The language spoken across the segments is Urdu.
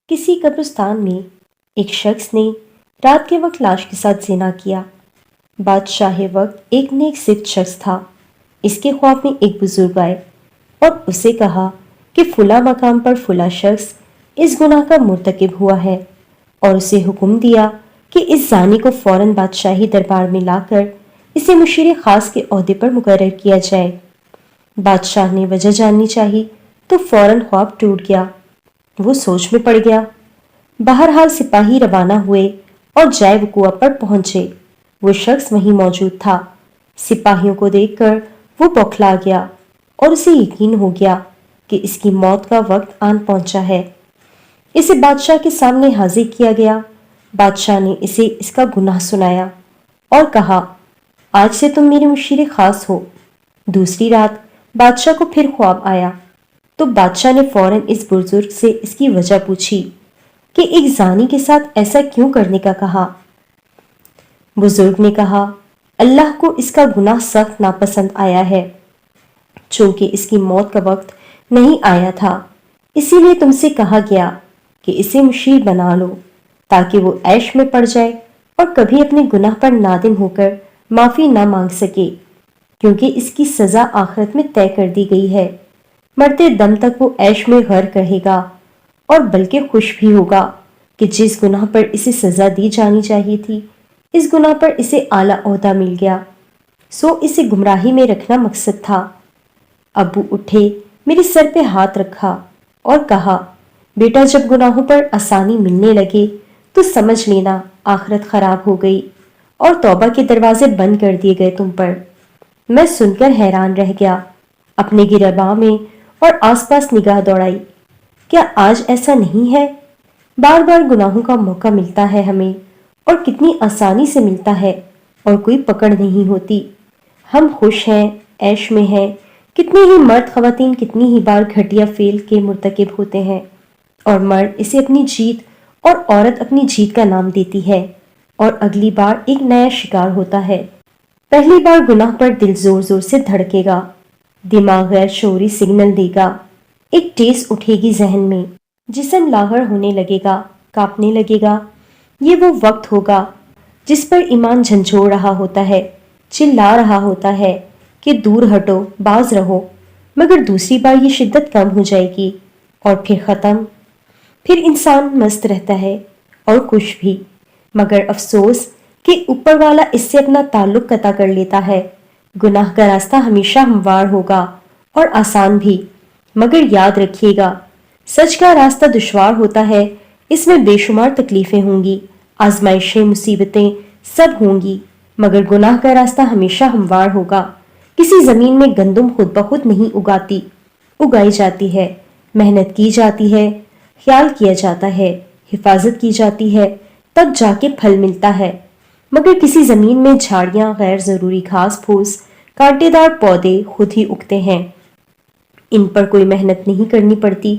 کسی قبرستان میں ایک شخص نے رات کے وقت لاش کے ساتھ زنا کیا۔ بادشاہ وقت ایک نیک صفت شخص تھا۔ اس کے خواب میں ایک بزرگ آئے اور اسے کہا کہ فلاں مقام پر فلاں شخص اس گناہ کا مرتکب ہوا ہے، اور اسے حکم دیا کہ اس زانی کو فوراً بادشاہی دربار میں لا کر اسے مشیر خاص کے عہدے پر مقرر کیا جائے۔ بادشاہ نے وجہ جاننی چاہی تو فوراً خواب ٹوٹ گیا۔ وہ سوچ میں پڑ گیا۔ بہرحال سپاہی روانہ ہوئے اور جائے وقوع پر پہنچے۔ وہ شخص وہیں موجود تھا۔ سپاہیوں کو دیکھ کر وہ بوکھلا گیا اور اسے یقین ہو گیا کہ اس کی موت کا وقت آن پہنچا ہے۔ اسے بادشاہ کے سامنے حاضر کیا گیا۔ بادشاہ نے اسے اس کا گناہ سنایا اور کہا، آج سے تم میرے مشیر خاص ہو۔ دوسری رات بادشاہ کو پھر خواب آیا تو بادشاہ نے فوراً اس بزرگ سے اس کی وجہ پوچھی کہ ایک زانی کے ساتھ ایسا کیوں کرنے کا کہا۔ بزرگ نے کہا، اللہ کو اس کا گناہ سخت ناپسند آیا ہے، چونکہ اس کی موت کا وقت نہیں آیا تھا، اسی لیے تم سے کہا گیا کہ اسے مشیر بنا لو تاکہ وہ عیش میں پڑ جائے اور کبھی اپنے گناہ پر نادم ہو کر معافی نہ مانگ سکے، کیونکہ اس کی سزا آخرت میں طے کر دی گئی ہے۔ مرتے دم تک وہ عیش میں غرق رہے گا اور بلکہ خوش بھی ہوگا کہ جس گناہ پر اسے سزا دی جانی چاہیے تھی، اس گناہ پر اسے اعلیٰ عہدہ مل گیا، سو اسے گمراہی میں رکھنا مقصد تھا۔ ابو اٹھے، میرے سر پہ ہاتھ رکھا اور کہا، بیٹا جب گناہوں پر آسانی ملنے لگے تو سمجھ لینا آخرت خراب ہو گئی اور توبہ کے دروازے بند کر دیے گئے تم پر۔ میں سن کر حیران رہ گیا، اپنے گریباں میں اور آس پاس نگاہ دوڑائی۔ کیا آج ایسا نہیں ہے؟ بار بار گناہوں کا موقع ملتا ہے ہمیں، اور کتنی آسانی سے ملتا ہے اور کوئی پکڑ نہیں ہوتی۔ ہم خوش ہیں، عیش میں ہیں۔ کتنے ہی مرد خواتین کتنی ہی بار گھٹیا فعل کے مرتکب ہوتے ہیں، اور مرد اسے اپنی جیت اور عورت اپنی جیت کا نام دیتی ہے، اور اگلی بار ایک نیا شکار ہوتا ہے۔ پہلی بار گناہ پر دل زور زور سے دھڑکے گا، دماغ غیر شعوری سگنل دے گا، ایک ٹیس اٹھے گی ذہن میں، جسم لاغر ہونے لگے گا، کانپنے لگے گا۔ یہ وہ وقت ہوگا جس پر ایمان جھنجھوڑ رہا ہوتا ہے، چلا رہا ہوتا ہے کہ دور ہٹو، باز رہو، مگر دوسری بار یہ شدت کم ہو جائے گی اور پھر ختم۔ پھر انسان مست رہتا ہے اور خوش بھی، مگر افسوس کہ اوپر والا اس سے اپنا تعلق قطع کر لیتا ہے۔ گناہ کا راستہ ہمیشہ ہموار ہوگا اور آسان بھی، مگر یاد رکھیے گا، سچ کا راستہ دشوار ہوتا ہے، اس میں بے شمار تکلیفیں ہوں گی، آزمائشیں، مصیبتیں سب ہوں گی، مگر گناہ کا راستہ ہمیشہ ہموار ہوگا۔ کسی زمین میں گندم خود بخود نہیں اگائی جاتی ہے، محنت کی جاتی ہے، خیال کیا جاتا ہے، حفاظت کی جاتی ہے، تب جا کے پھل ملتا ہے، مگر کسی زمین میں جھاڑیاں، غیر ضروری گھاس پھوس، کانٹے دار پودے خود ہی اگتے ہیں، ان پر کوئی محنت نہیں کرنی پڑتی،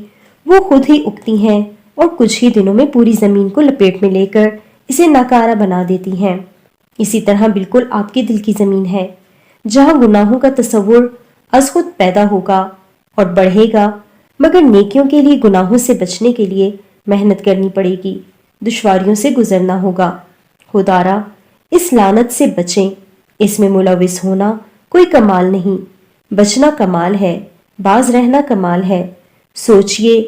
وہ خود ہی اگتی ہیں اور کچھ ہی دنوں میں پوری زمین کو لپیٹ میں لے کر اسے ناکارہ بنا دیتی ہیں۔ اسی طرح بالکل آپ کے دل کی زمین ہے، جہاں گناہوں کا تصور از خود پیدا ہوگا اور بڑھے گا، مگر نیکیوں کے لیے گناہوں سے بچنے کے لیے محنت کرنی پڑے گی، دشواریوں سے گزرنا ہوگا۔ خدارا اس لعنت سے بچیں، اس میں ملوث ہونا کوئی کمال نہیں، بچنا کمال ہے، باز رہنا کمال ہے۔ سوچئے،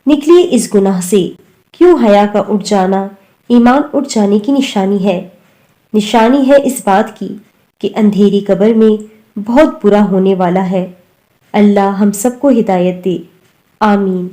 نکلیے اس گناہ سے، کیوں حیا کا اٹھ جانا ایمان اٹھ جانے کی نشانی ہے اس بات کی کہ اندھیری قبر میں بہت برا ہونے والا ہے۔ اللہ ہم سب کو ہدایت دے، آمین۔